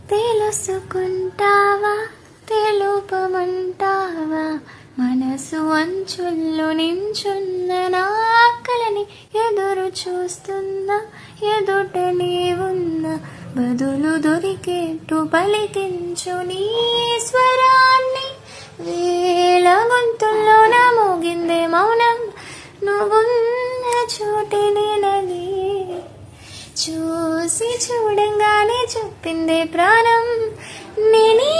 తెలుసుకుంటావా తెలుపమంటావా మనసు అంచుల్లో నించున్న నా కలని ఎదురు చూస్తున్నా ఎదుటనే ఉన్న బదులు దొరికేట్టు పలికించు నీ స్వరాన్ని వేళ గొంతుల్లో నా మోగిందే మౌనం నువ్వున్న చోటినేనది చూసి చూడంగానే చెప్పిందే ప్రాణం నేనే